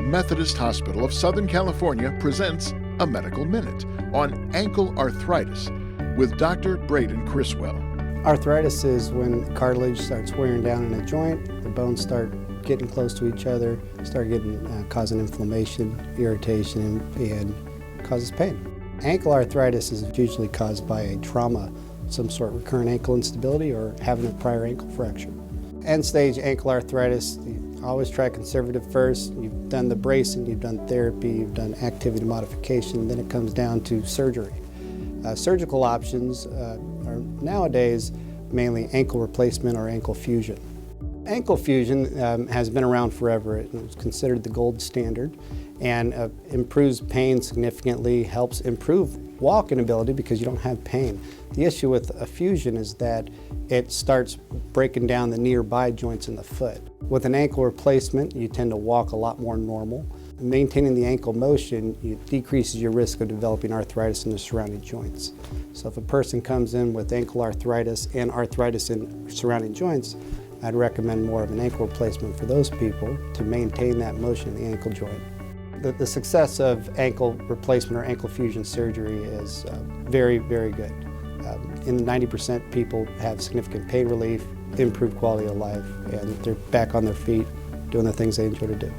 Methodist Hospital of Southern California presents a Medical Minute on ankle arthritis with Dr. Braden Criswell. Arthritis is when the cartilage starts wearing down in a joint, the bones start getting close to each other, causing inflammation, irritation, and causes pain. Ankle arthritis is usually caused by a trauma, some sort of recurrent ankle instability or having a prior ankle fracture. End-stage ankle arthritis, always try conservative first. You've done the bracing, you've done therapy, you've done activity modification, then it comes down to surgery. Surgical options are nowadays mainly ankle replacement or ankle fusion. Ankle fusion has been around forever. It was considered the gold standard and improves pain significantly, helps improve walking ability because you don't have pain. The issue with a fusion is that it starts breaking down the nearby joints in the foot. With an ankle replacement, you tend to walk a lot more normal. Maintaining the ankle motion, it decreases your risk of developing arthritis in the surrounding joints. So if a person comes in with ankle arthritis and arthritis in surrounding joints, I'd recommend more of an ankle replacement for those people to maintain that motion in the ankle joint. The success of ankle replacement or ankle fusion surgery is very, very good. In the 90% people have significant pain relief, improved quality of life, and they're back on their feet doing the things they enjoy to do.